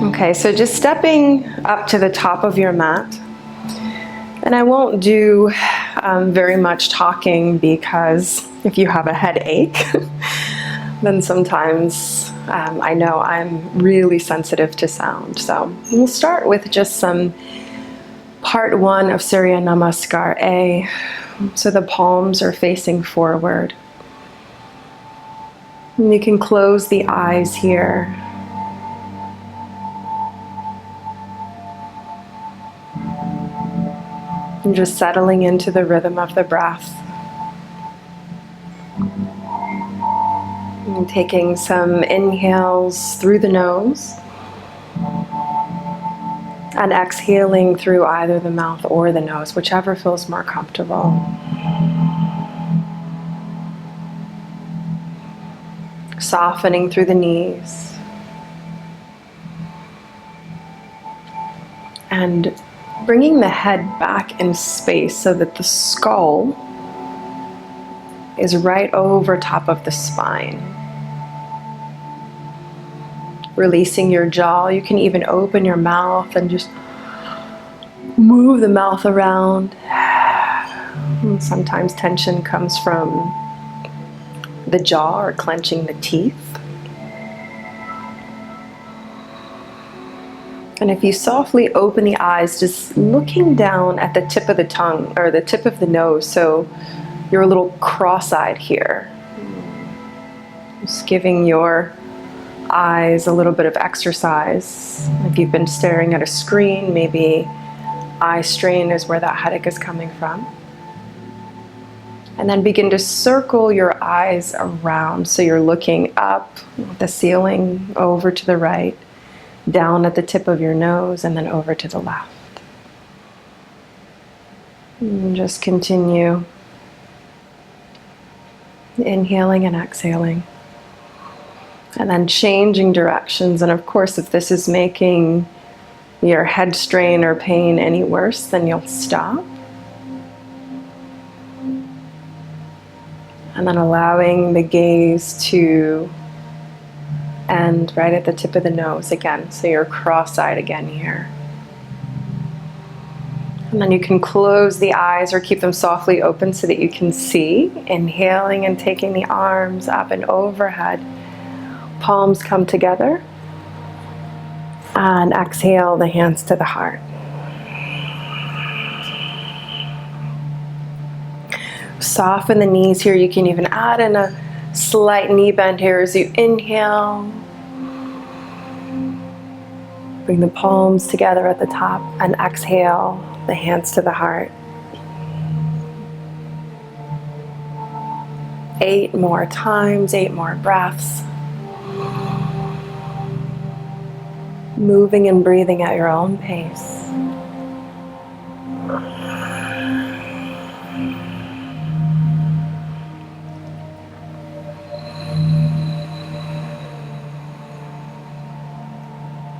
Okay, so just stepping up to the top of your mat. And I won't do very much talking, because if you have a headache, then sometimes I know I'm really sensitive to sound. So we'll start with just some part 1 of Surya Namaskar A. So the palms are facing forward. And you can close the eyes here. And just settling into the rhythm of the breath. And taking some inhales through the nose. And exhaling through either the mouth or the nose, whichever feels more comfortable. Softening through the knees. And bringing the head back in space so that the skull is right over top of the spine. Releasing your jaw. You can even open your mouth and just move the mouth around. And sometimes tension comes from the jaw or clenching the teeth. And if you softly open the eyes, just looking down at the tip of the tongue or the tip of the nose, so you're a little cross-eyed here. Just giving your eyes a little bit of exercise. If you've been staring at a screen, maybe eye strain is where that headache is coming from. And then begin to circle your eyes around, so you're looking up at the ceiling, over to the right, down at the tip of your nose, and then over to the left. And just continue inhaling and exhaling. And then changing directions. And of course, if this is making your head strain or pain any worse, then you'll stop. And then allowing the gaze to end right at the tip of the nose again. So you're cross-eyed again here. And then you can close the eyes or keep them softly open so that you can see. Inhaling and taking the arms up and overhead. Palms come together. And exhale, the hands to the heart. Soften the knees here. You can even add in a slight knee bend here as you inhale. Bring the palms together at the top and exhale, the hands to the heart. 8 more times, 8 more breaths. Moving and breathing at your own pace.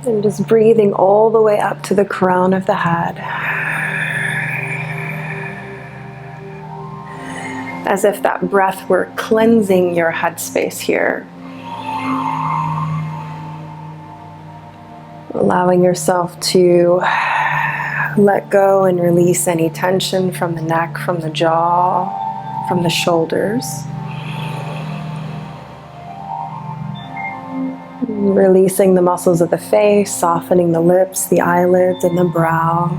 And just breathing all the way up to the crown of the head. As if that breath were cleansing your headspace here. Allowing yourself to let go and release any tension from the neck, from the jaw, from the shoulders. Releasing the muscles of the face, softening the lips, the eyelids, and the brow.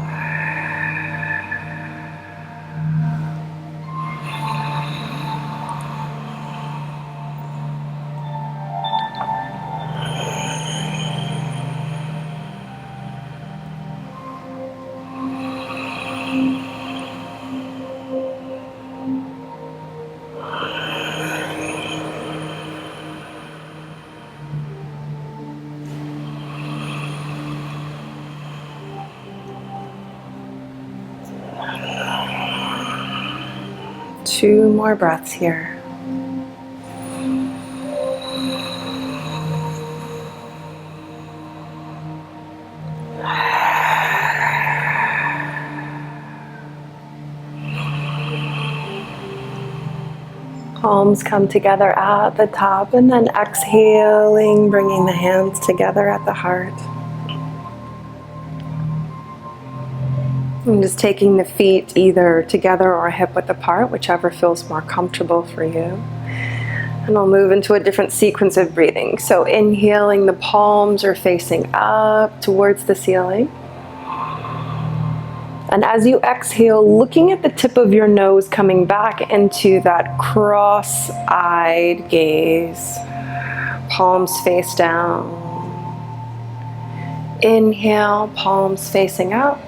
Two more breaths here. Palms come together at the top, and then exhaling, bringing the hands together at the heart. And just taking the feet either together or hip width apart, whichever feels more comfortable for you. And I'll move into a different sequence of breathing. So inhaling, the palms are facing up towards the ceiling. And as you exhale, looking at the tip of your nose, coming back into that cross-eyed gaze. Palms face down. Inhale, palms facing up.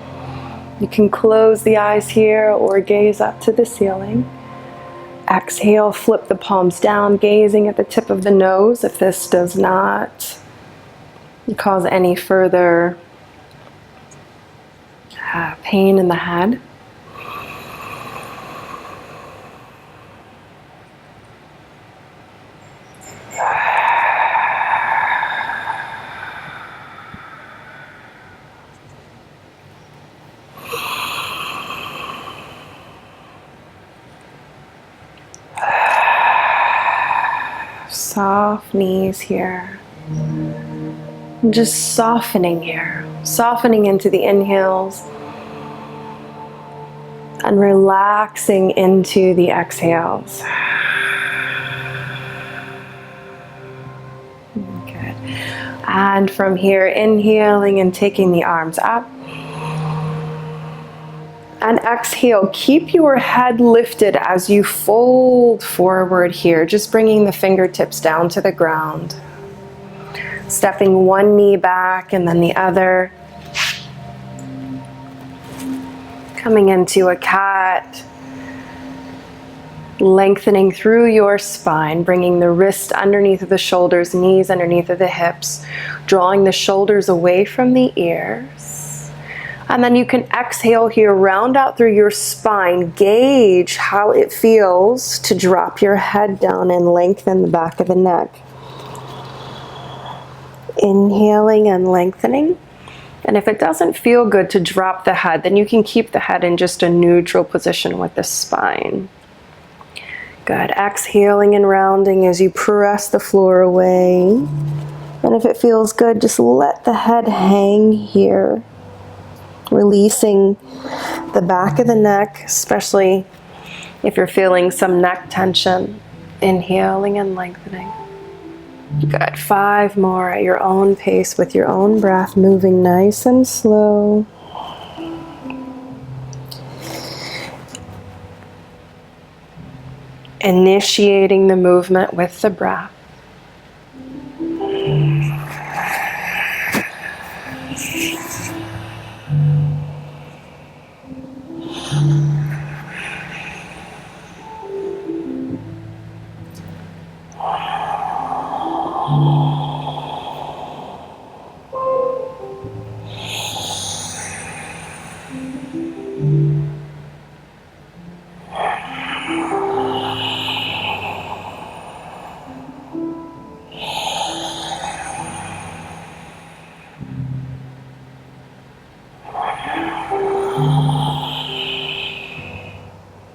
You can close the eyes here or gaze up to the ceiling. Exhale, flip the palms down, gazing at the tip of the nose if this does not cause any further pain in the head. Soft knees here. Just softening here. Softening into the inhales. And relaxing into the exhales. Good. And from here, inhaling and taking the arms up. And exhale, keep your head lifted as you fold forward here, just bringing the fingertips down to the ground. Stepping one knee back and then the other. Coming into a cat. Lengthening through your spine, bringing the wrist underneath of the shoulders, knees underneath of the hips, drawing the shoulders away from the ears. And then you can exhale here, round out through your spine, gauge how it feels to drop your head down and lengthen the back of the neck. Inhaling and lengthening. And if it doesn't feel good to drop the head, then you can keep the head in just a neutral position with the spine. Good. Exhaling and rounding as you press the floor away. And if it feels good, just let the head hang here. Releasing the back of the neck, especially if you're feeling some neck tension. Inhaling and lengthening. Good. 5 more at your own pace with your own breath, moving nice and slow. Initiating the movement with the breath.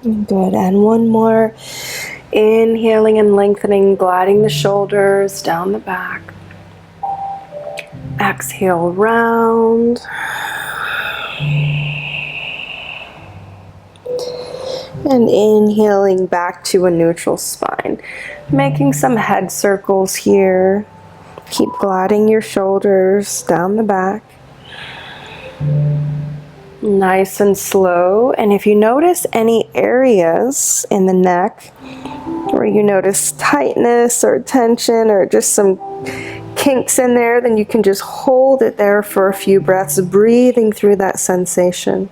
Good, and one more. Inhaling and lengthening, gliding the shoulders down the back. Exhale, round. And inhaling back to a neutral spine. Making some head circles here. Keep gliding your shoulders down the back. Nice and slow. And if you notice any areas in the neck where you notice tightness or tension or just some kinks in there, then you can just hold it there for a few breaths, breathing through that sensation.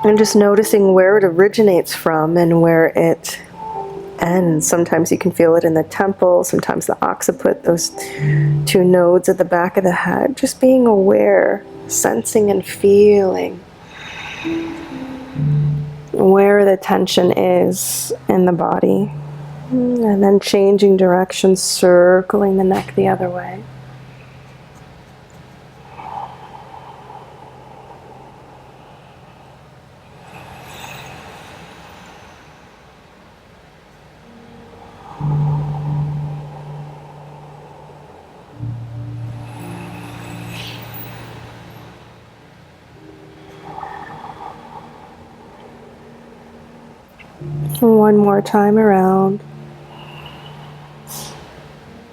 And just noticing where it originates from and where it ends. Sometimes you can feel it in the temple, sometimes the occiput, those 2 nodes at the back of the head. Just being aware, sensing and feeling where the tension is in the body. And then changing direction, circling the neck the other way. One more time around.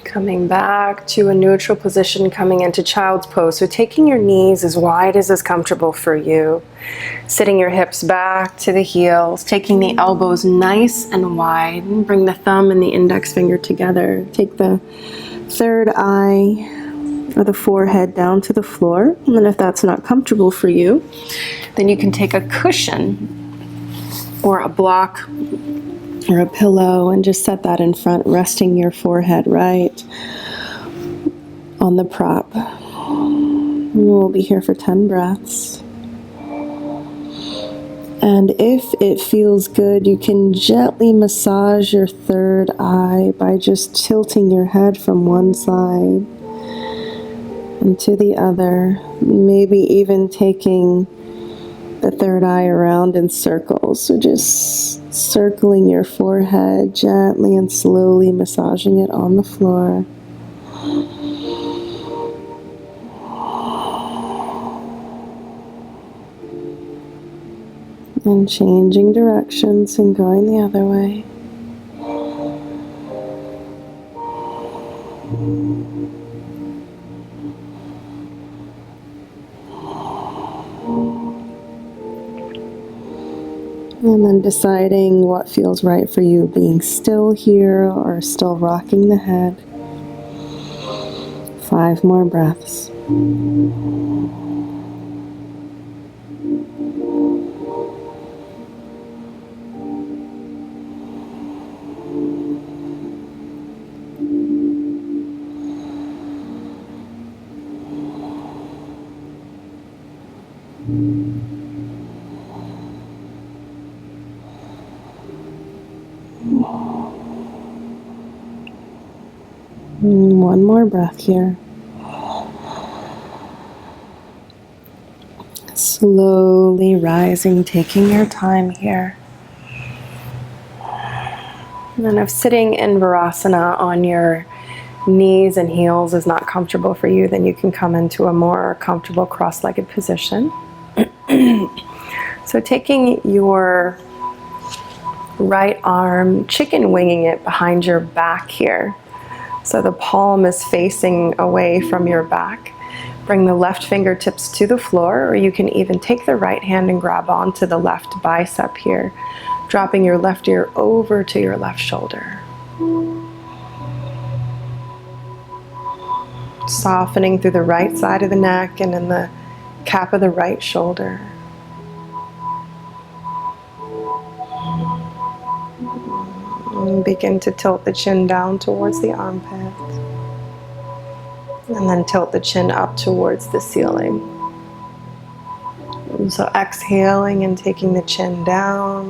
Coming back to a neutral position, coming into child's pose. So taking your knees as wide as is comfortable for you. Sitting your hips back to the heels. Taking the elbows nice and wide. And bring the thumb and the index finger together. Take the third eye or the forehead down to the floor. And then if that's not comfortable for you, then you can take a cushion or a block or a pillow and just set that in front, resting your forehead right on the prop. We'll be here for 10 breaths. And if it feels good, you can gently massage your third eye by just tilting your head from one side and to the other, maybe even taking the third eye around in circles. So just circling your forehead gently and slowly massaging it on the floor. And changing directions and going the other way. And then deciding what feels right for you, being still here or still rocking the head. 5 more breaths. One more breath here. Slowly rising, taking your time here. And then if sitting in Virasana on your knees and heels is not comfortable for you, then you can come into a more comfortable cross-legged position. So taking your right arm, chicken winging it behind your back here. So the palm is facing away from your back. Bring the left fingertips to the floor, or you can even take the right hand and grab onto the left bicep here, dropping your left ear over to your left shoulder. Softening through the right side of the neck and in the cap of the right shoulder. And begin to tilt the chin down towards the armpit. And then tilt the chin up towards the ceiling. And so exhaling and taking the chin down.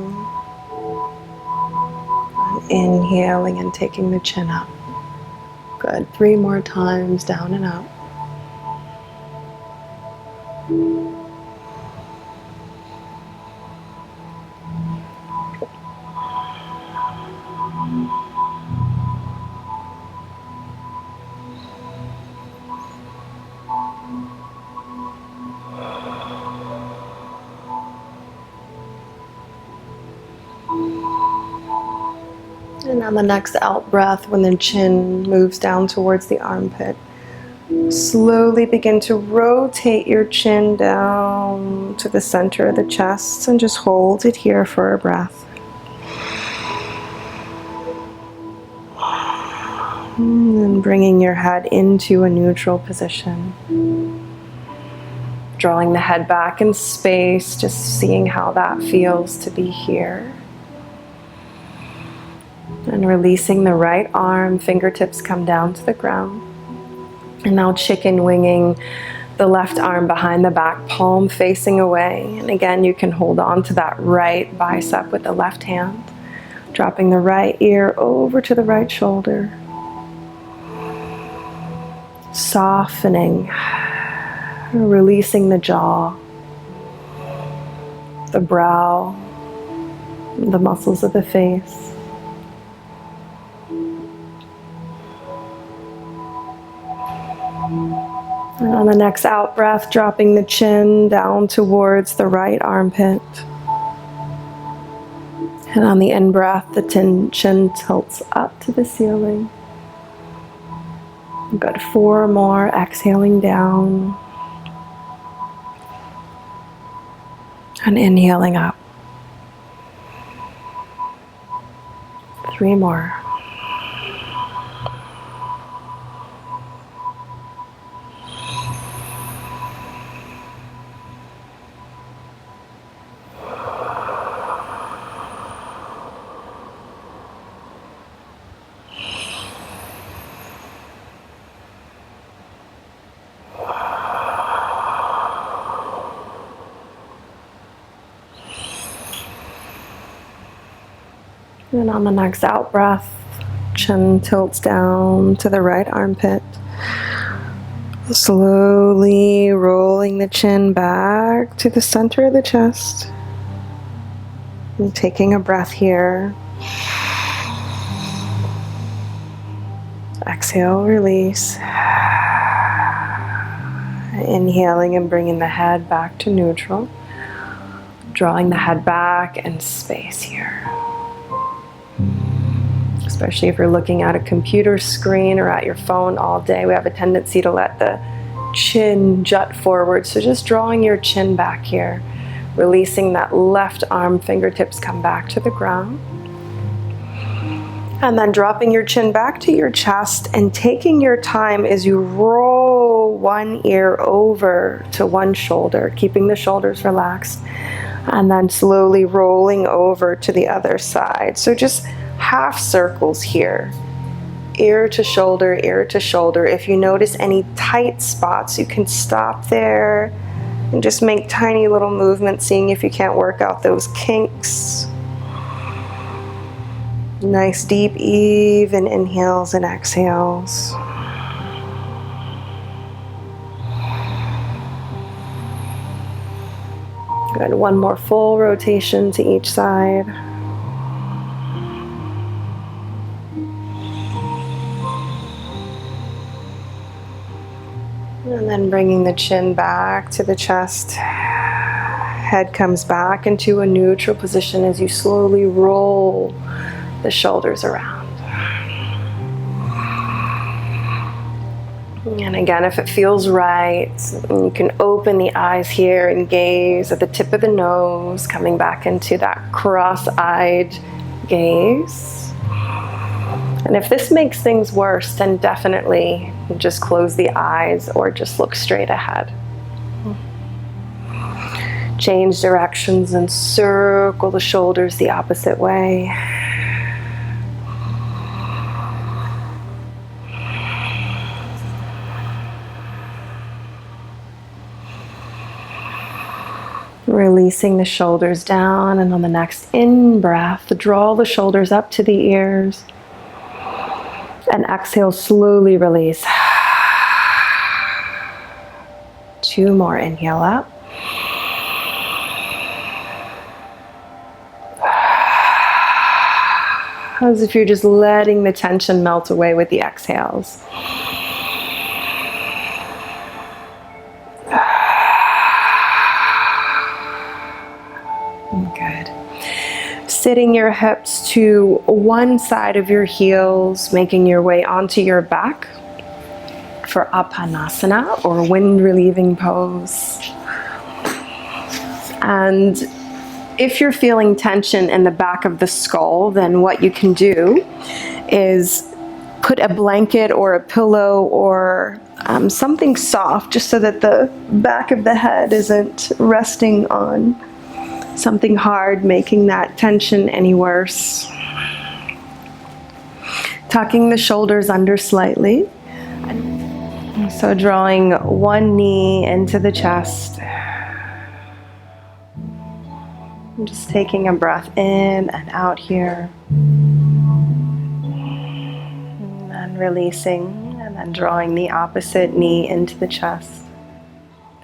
And inhaling and taking the chin up. Good. 3 more times, down and up. And on the next out breath, when the chin moves down towards the armpit, slowly begin to rotate your chin down to the center of the chest and just hold it here for a breath. And then bringing your head into a neutral position. Drawing the head back in space, just seeing how that feels to be here. And releasing the right arm, fingertips come down to the ground. And now chicken winging the left arm behind the back, palm facing away. And again, you can hold on to that right bicep with the left hand. Dropping the right ear over to the right shoulder. Softening, releasing the jaw, the brow, the muscles of the face. And on the next out breath, dropping the chin down towards the right armpit. And on the in-breath, the chin tilts up to the ceiling. Good. 4 more, exhaling down. And inhaling up. 3 more. And on the next out breath, chin tilts down to the right armpit. Slowly rolling the chin back to the center of the chest. And taking a breath here. Exhale, release. Inhaling and bringing the head back to neutral. Drawing the head back and space here. Especially if you're looking at a computer screen or at your phone all day, we have a tendency to let the chin jut forward. So just drawing your chin back here, releasing that left arm, fingertips come back to the ground. And then dropping your chin back to your chest and taking your time as you roll one ear over to one shoulder, keeping the shoulders relaxed, and then slowly rolling over to the other side. So just half circles here, ear to shoulder, ear to shoulder. If you notice any tight spots, you can stop there and just make tiny little movements, seeing if you can't work out those kinks. Nice deep, even inhales and exhales. Good. 1 more full rotation to each side. And then bringing the chin back to the chest. Head comes back into a neutral position as you slowly roll the shoulders around. And again, if it feels right, you can open the eyes here and gaze at the tip of the nose, coming back into that cross-eyed gaze. And if this makes things worse, then definitely just close the eyes or just look straight ahead. Change directions and circle the shoulders the opposite way. Releasing the shoulders down, and on the next in-breath, draw the shoulders up to the ears. And exhale, slowly release. 2 more, inhale up. As if you're just letting the tension melt away with the exhales. Good. Sitting your hips to one side of your heels, making your way onto your back for Apanasana, or wind relieving pose. And if you're feeling tension in the back of the skull, then what you can do is put a blanket or a pillow or something soft, just so that the back of the head isn't resting on something hard, making that tension any worse. Tucking the shoulders under slightly. So drawing one knee into the chest. I'm just taking a breath in and out here. And then releasing, and then drawing the opposite knee into the chest.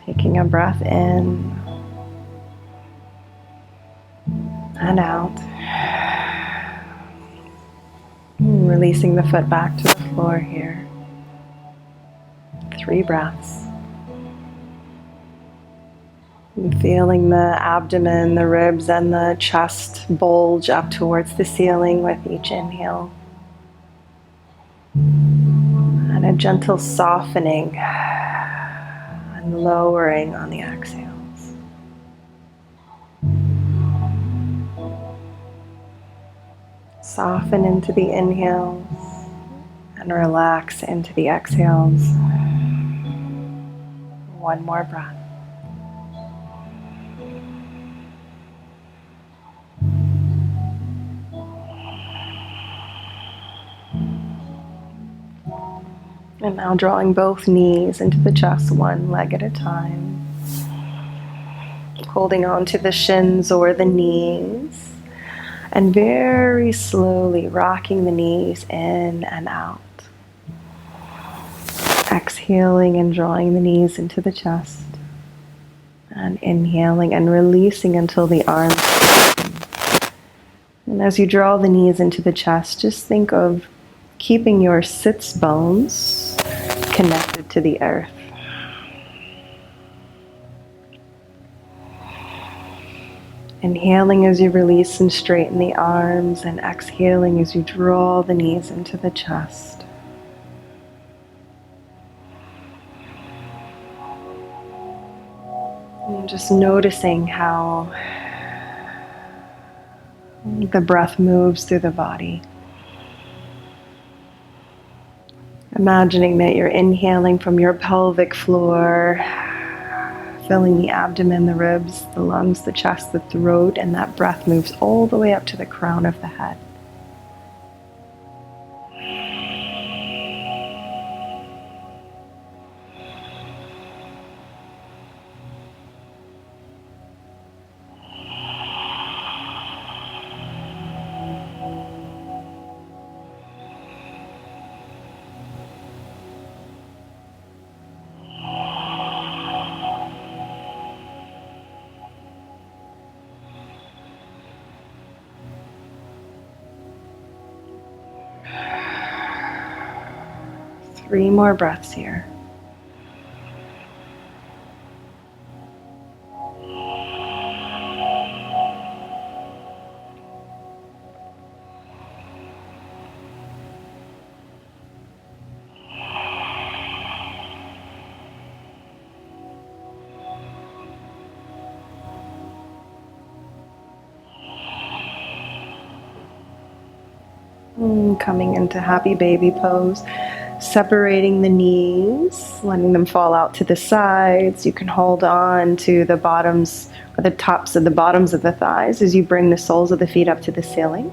Taking a breath in and out. Releasing the foot back to the floor here. 3 breaths. And feeling the abdomen, the ribs, and the chest bulge up towards the ceiling with each inhale. And a gentle softening and lowering on the exhales. Soften into the inhales and relax into the exhales. One more breath. And now drawing both knees into the chest, one leg at a time. Holding on to the shins or the knees. And very slowly rocking the knees in and out. Exhaling and drawing the knees into the chest. And inhaling and releasing until the arms open. And as you draw the knees into the chest, just think of keeping your sits bones connected to the earth. Inhaling as you release and straighten the arms, and exhaling as you draw the knees into the chest. And just noticing how the breath moves through the body. Imagining that you're inhaling from your pelvic floor, filling the abdomen, the ribs, the lungs, the chest, the throat, and that breath moves all the way up to the crown of the head. Three more breaths here. Coming into happy baby pose. Separating the knees, letting them fall out to the sides. You can hold on to the bottoms or the tops of the bottoms of the thighs as you bring the soles of the feet up to the ceiling.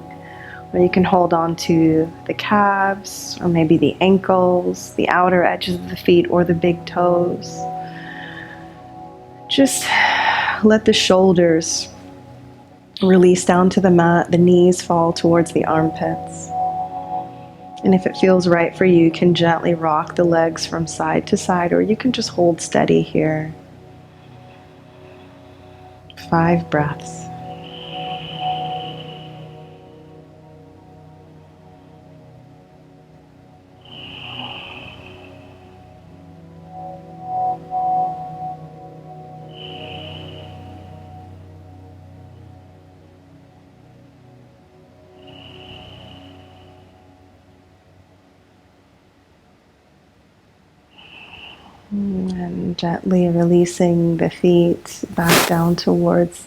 Or you can hold on to the calves, or maybe the ankles, the outer edges of the feet, or the big toes. Just let the shoulders release down to the mat, the knees fall towards the armpits. And if it feels right for you, you can gently rock the legs from side to side, or you can just hold steady here. 5 breaths. And gently releasing the feet back down towards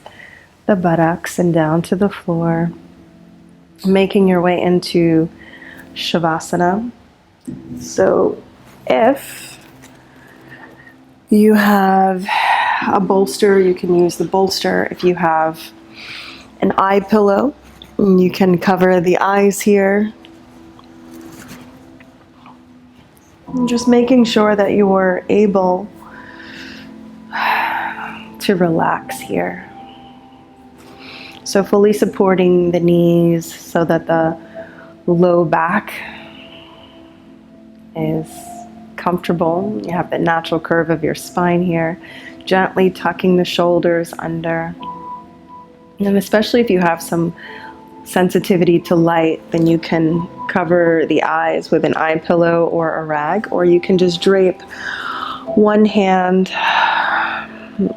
the buttocks and down to the floor. Making your way into Shavasana. So if you have a bolster, you can use the bolster. If you have an eye pillow, you can cover the eyes here. Just making sure that you are able to relax here. So fully supporting the knees so that the low back is comfortable. You have the natural curve of your spine here. Gently tucking the shoulders under. And especially if you have some sensitivity to light, then you can cover the eyes with an eye pillow or a rag, or you can just drape one hand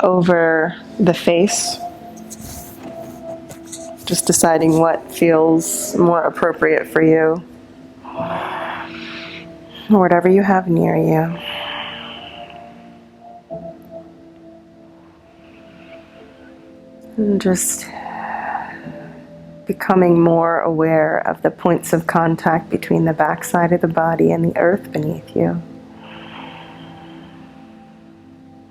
over the face, just deciding what feels more appropriate for you, whatever you have near you. And just becoming more aware of the points of contact between the backside of the body and the earth beneath you.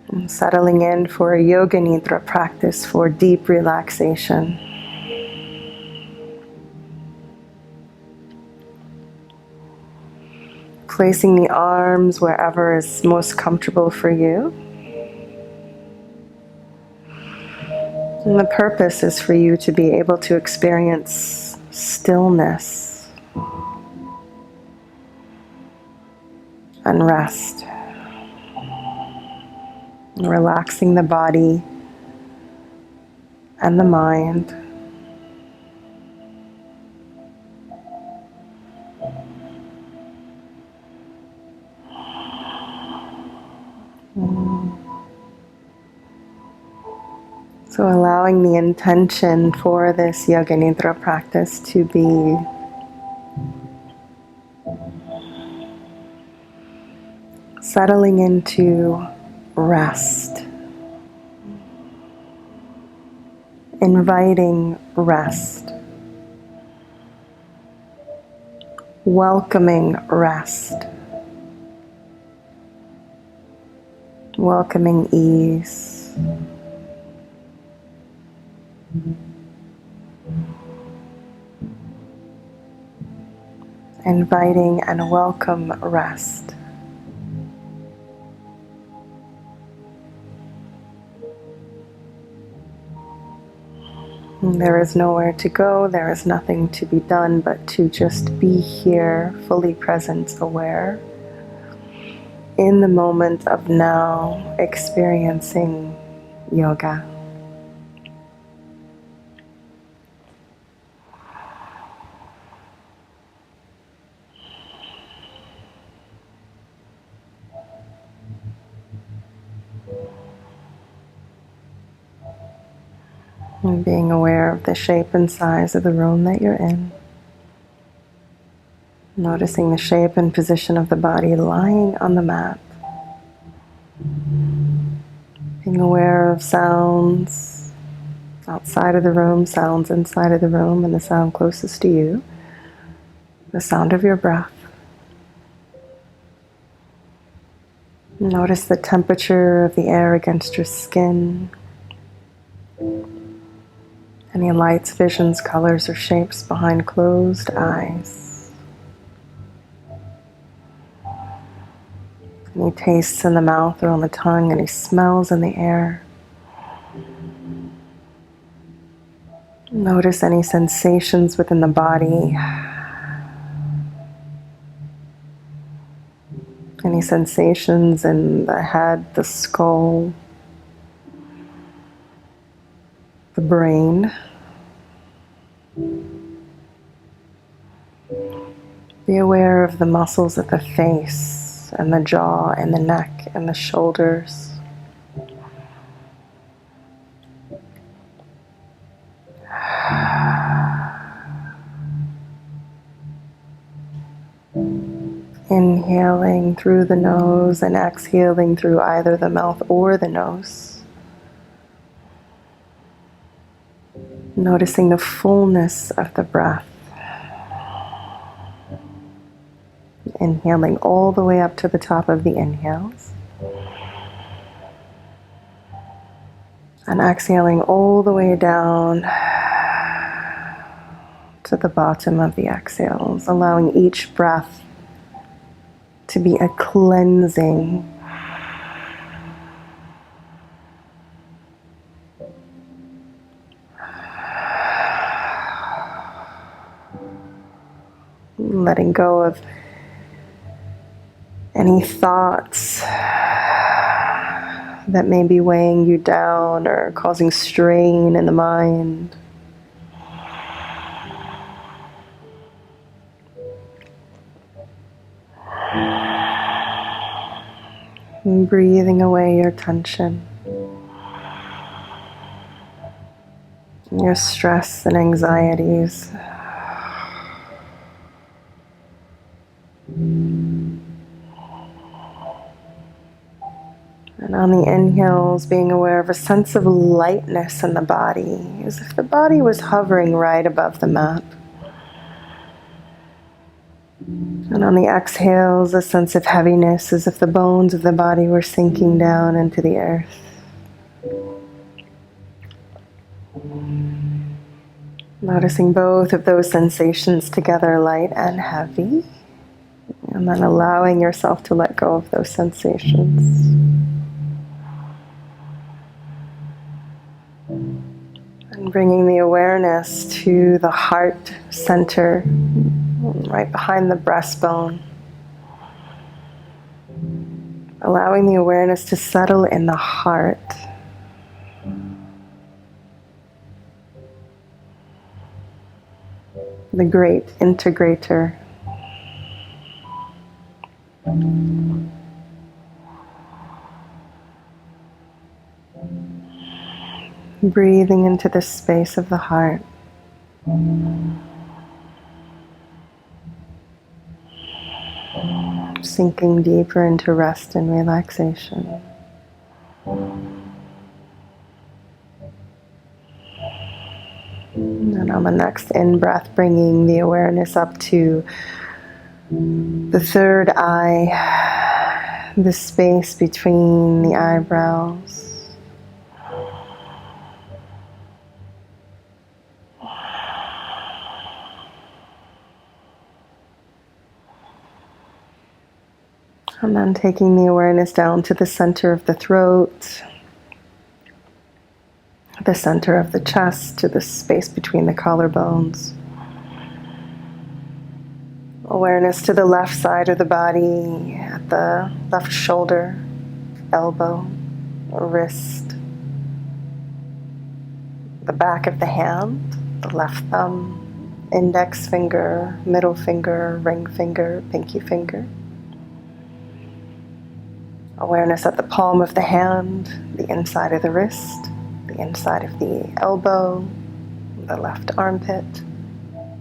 And settling in for a yoga nidra practice for deep relaxation. Placing the arms wherever is most comfortable for you. And the purpose is for you to be able to experience stillness and rest. And relaxing the body and the mind. So allowing the intention for this yoga nidra practice to be settling into rest, inviting rest, welcoming rest, welcoming ease. Inviting and welcome rest. There is nowhere to go, there is nothing to be done but to just be here, fully present, aware, in the moment of now, experiencing yoga. And being aware of the shape and size of the room that you're in. Noticing the shape and position of the body lying on the mat. Being aware of sounds outside of the room, sounds inside of the room, and the sound closest to you. The sound of your breath. Notice the temperature of the air against your skin. Any lights, visions, colors, or shapes behind closed eyes. Any tastes in the mouth or on the tongue, any smells in the air. Notice any sensations within the body. Any sensations in the head, the skull, the brain. Be aware of the muscles of the face and the jaw and the neck and the shoulders. Inhaling through the nose and exhaling through either the mouth or the nose. Noticing the fullness of the breath. Inhaling all the way up to the top of the inhales. And exhaling all the way down to the bottom of the exhales, allowing each breath to be a cleansing, letting go of any thoughts that may be weighing you down or causing strain in the mind. And breathing away your tension. your stress and anxieties. And on the inhales, being aware of a sense of lightness in the body, as if the body was hovering right above the mat. And on the exhales, a sense of heaviness, as if the bones of the body were sinking down into the earth. Noticing both of those sensations together, light and heavy. And then allowing yourself to let go of those sensations. And bringing the awareness to the heart center, right behind the breastbone. Allowing the awareness to settle in the heart. The great integrator. Breathing into the space of the heart. Sinking deeper into rest and relaxation. And on the next in-breath, bringing the awareness up to the third eye, the space between the eyebrows. And then taking the awareness down to the center of the throat, the center of the chest, to the space between the collarbones. Awareness to the left side of the body, at the left shoulder, elbow, or wrist. The back of the hand, the left thumb, index finger, middle finger, ring finger, pinky finger. Awareness at the palm of the hand, the inside of the wrist, the inside of the elbow, the left armpit,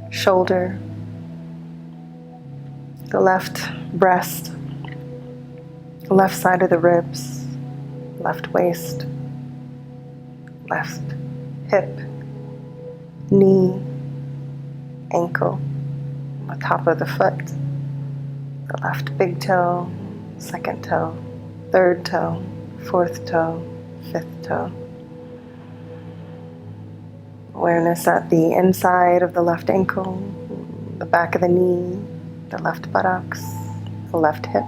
shoulder, the left breast, left side of the ribs, left waist, left hip, knee, ankle, the top of the foot, the left big toe, second toe, third toe, fourth toe, fifth toe. Awareness at the inside of the left ankle, the back of the knee, the left buttocks, the left hip.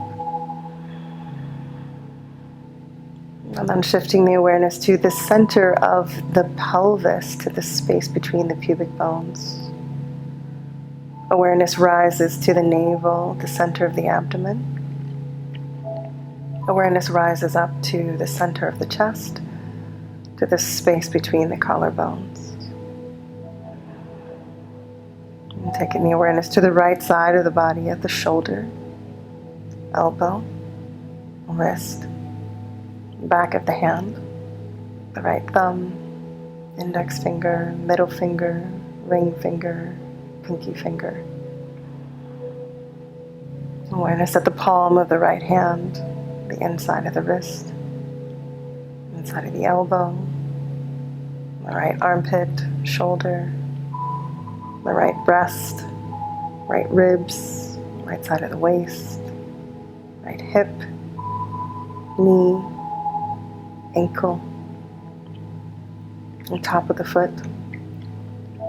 And then shifting the awareness to the center of the pelvis, to the space between the pubic bones. Awareness rises to the navel, the center of the abdomen. Awareness rises up to the center of the chest, to the space between the collarbones. And taking the awareness to the right side of the body at the shoulder, elbow, wrist, back of the hand, the right thumb, index finger, middle finger, ring finger, pinky finger. Awareness at the palm of the right hand, the inside of the wrist, inside of the elbow, the right armpit, shoulder, the right breast, right ribs, right side of the waist, right hip, knee, ankle, the top of the foot,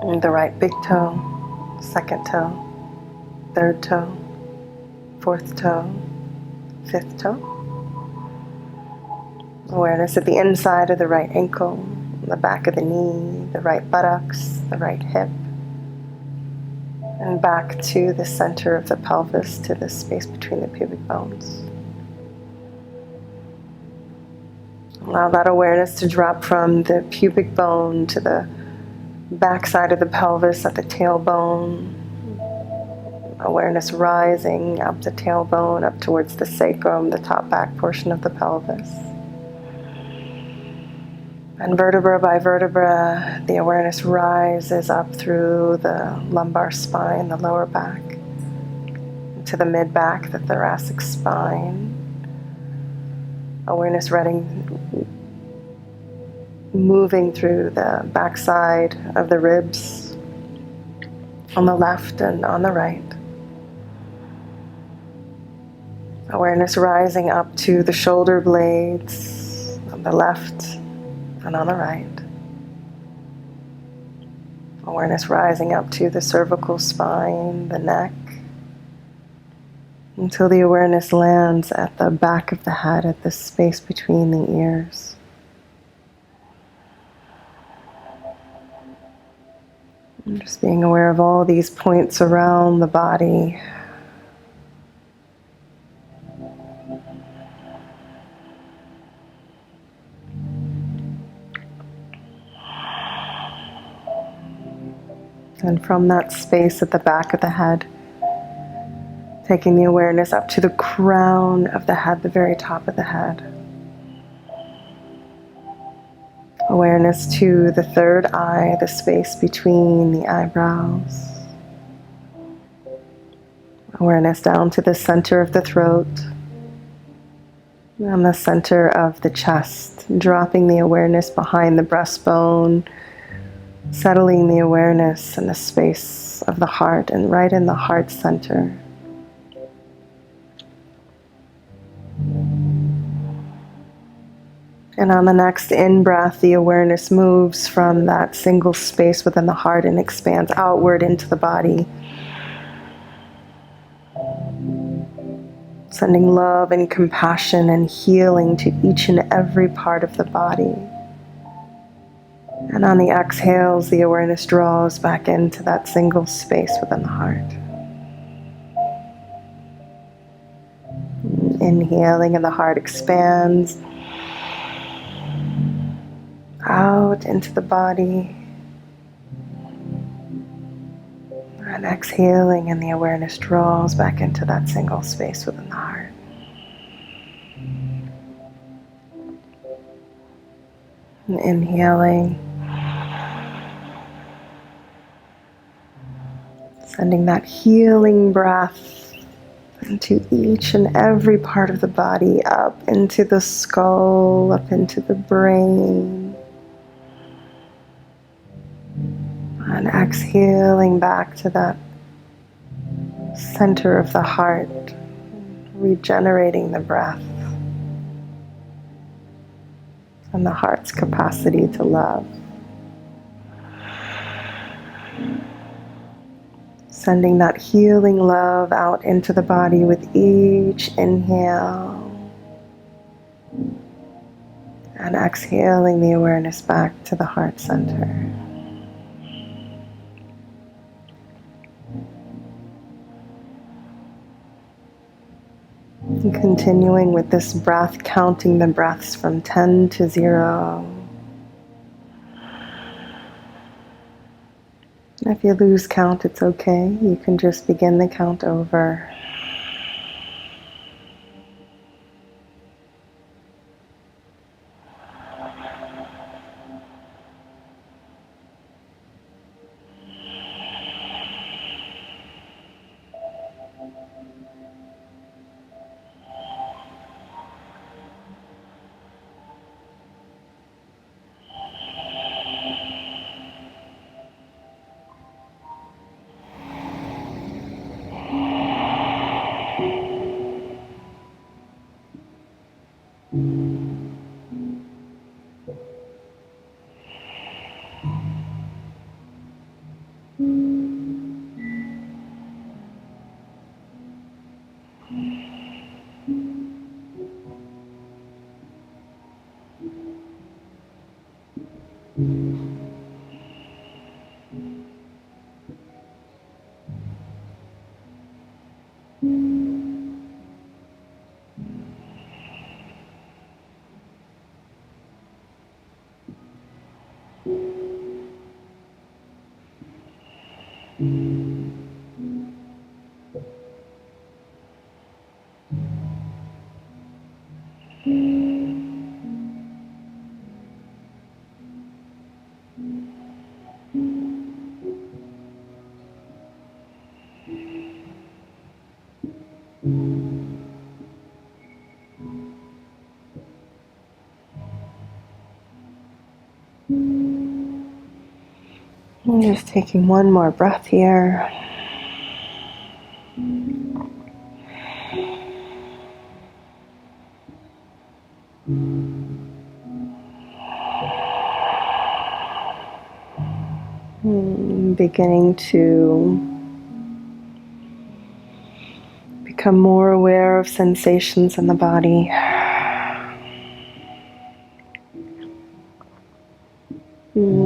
and the right big toe, second toe, third toe, fourth toe, fifth toe. Awareness at the inside of the right ankle, the back of the knee, the right buttocks, the right hip, and back to the center of the pelvis, to the space between the pubic bones. Allow that awareness to drop from the pubic bone to the back side of the pelvis at the tailbone. Awareness rising up the tailbone, up towards the sacrum, the top back portion of the pelvis. And vertebra by vertebra, the awareness rises up through the lumbar spine, the lower back, to the mid-back, the thoracic spine. Awareness moving through the backside of the ribs on the left and on the right. Awareness rising up to the shoulder blades on the left and on the right. Awareness rising up to the cervical spine, the neck, until the awareness lands at the back of the head, at the space between the ears. And just being aware of all these points around the body. And from that space at the back of the head, taking the awareness up to the crown of the head, the very top of the head. Awareness to the third eye, the space between the eyebrows. Awareness down to the center of the throat and the center of the chest, dropping the awareness behind the breastbone, settling the awareness in the space of the heart and right in the heart center. And on the next in-breath, the awareness moves from that single space within the heart and expands outward into the body, sending love and compassion and healing to each and every part of the body. And on the exhales, the awareness draws back into that single space within the heart. Inhaling and the heart expands out into the body. And exhaling and the awareness draws back into that single space within the heart. And inhaling, sending that healing breath into each and every part of the body, up into the skull, up into the brain. And exhaling back to that center of the heart, regenerating the breath and the heart's capacity to love. Sending that healing love out into the body with each inhale. And exhaling the awareness back to the heart center. And continuing with this breath, counting the breaths from 10 to 0. And if you lose count, it's okay. You can just begin the count over. And just taking one more breath here. Beginning to become more aware of sensations in the body.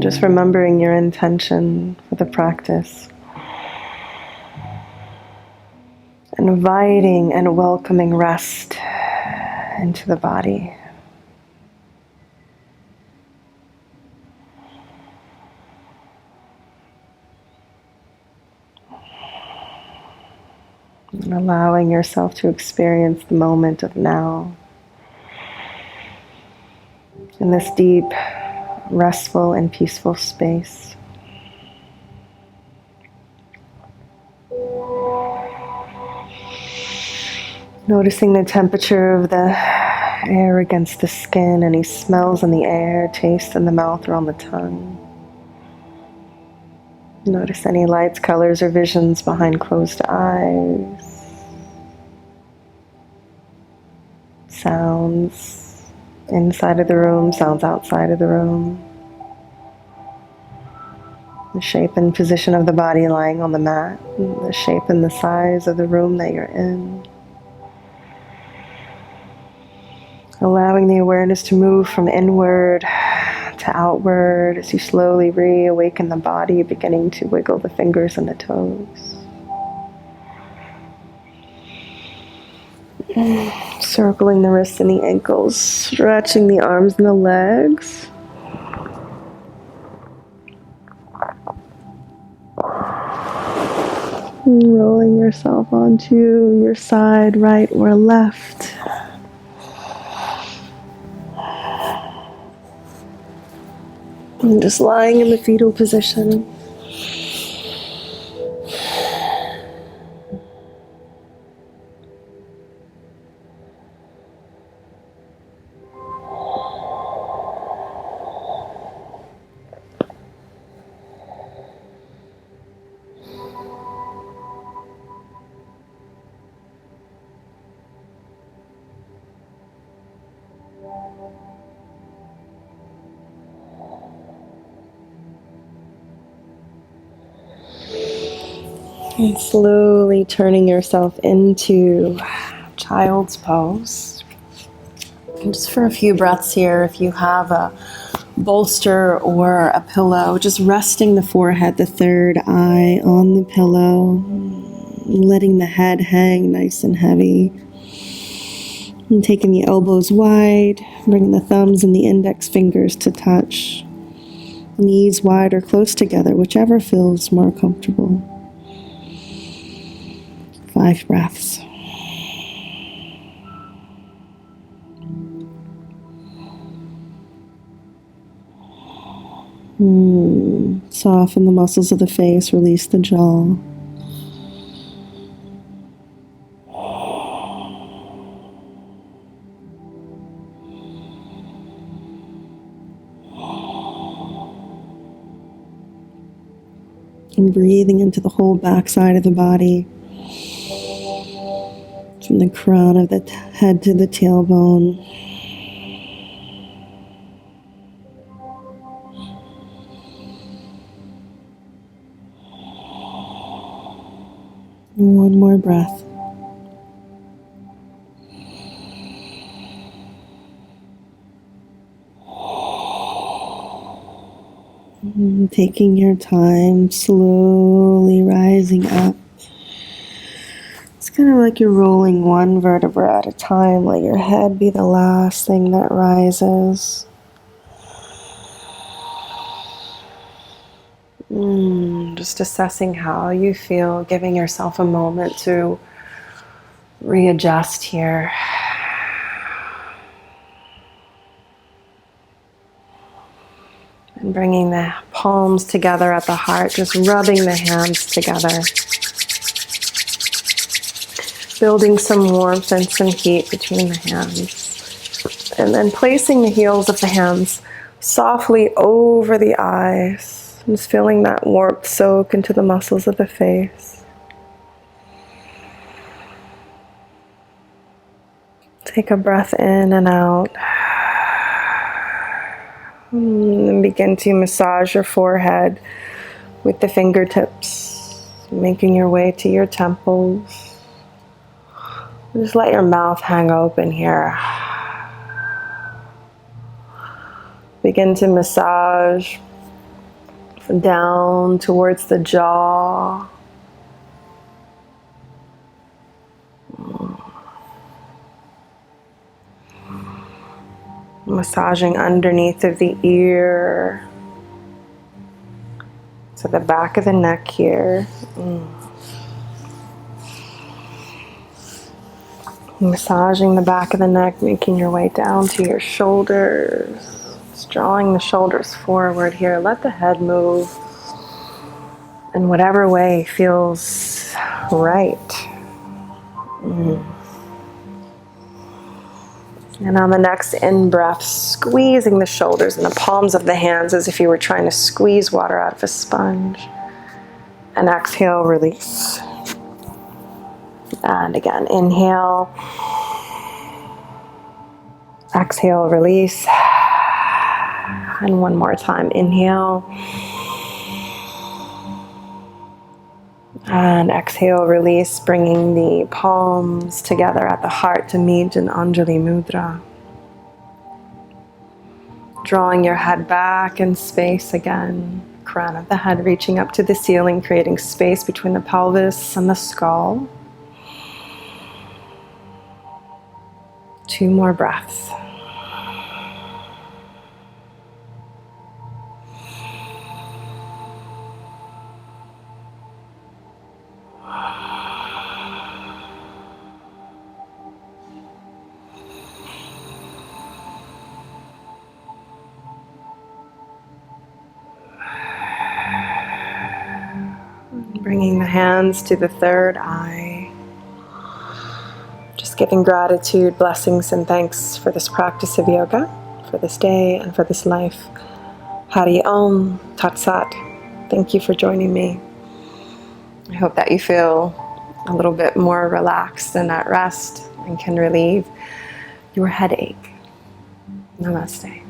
Just remembering your intention for the practice. Inviting and welcoming rest into the body. And allowing yourself to experience the moment of now. In this deep, restful and peaceful space. Noticing the temperature of the air against the skin, any smells in the air, taste in the mouth or on the tongue. Notice any lights, colors, or visions behind closed eyes. Sounds inside of the room, sounds outside of the room. The shape and position of the body lying on the mat. The shape and the size of the room that you're in. Allowing the awareness to move from inward to outward as you slowly reawaken the body, beginning to wiggle the fingers and the toes. Circling the wrists and the ankles, stretching the arms and the legs. Rolling yourself onto your side, right or left. And just lying in the fetal position. And slowly turning yourself into child's pose. And just for a few breaths here, if you have a bolster or a pillow, just resting the forehead, the third eye on the pillow, letting the head hang nice and heavy. And taking the elbows wide, bringing the thumbs and the index fingers to touch. Knees wide or close together, whichever feels more comfortable. 5 breaths. Soften the muscles of the face, release the jaw. And breathing into the whole backside of the body. From the crown of the head to the tailbone. And one more breath. And taking your time, slowly rising up. It's kind of like you're rolling one vertebra at a time. Let your head be the last thing that rises. Just assessing how you feel, giving yourself a moment to readjust here. And bringing the palms together at the heart, just rubbing the hands together. building some warmth and some heat between the hands. And then placing the heels of the hands softly over the eyes. Just feeling that warmth soak into the muscles of the face. Take a breath in and out. And begin to massage your forehead with the fingertips, making your way to your temples. Just let your mouth hang open here. Begin to massage down towards the jaw. Massaging underneath of the ear to the back of the neck here. Massaging the back of the neck, making your way down to your shoulders. Just drawing the shoulders forward here. Let the head move in whatever way feels right. And on the next in-breath, squeezing the shoulders and the palms of the hands as if you were trying to squeeze water out of a sponge. And exhale, release. And again, inhale. Exhale, release. And one more time, inhale. And exhale, release, bringing the palms together at the heart to meet in Anjali Mudra. Drawing your head back in space again. Crown of the head reaching up to the ceiling, creating space between the pelvis and the skull. 2 more breaths. Bringing the hands to the third eye. Just giving gratitude, blessings, and thanks for this practice of yoga, for this day, and for this life. Hari Om Tat Sat. Thank you for joining me. I hope that you feel a little bit more relaxed and at rest and can relieve your headache. Namaste.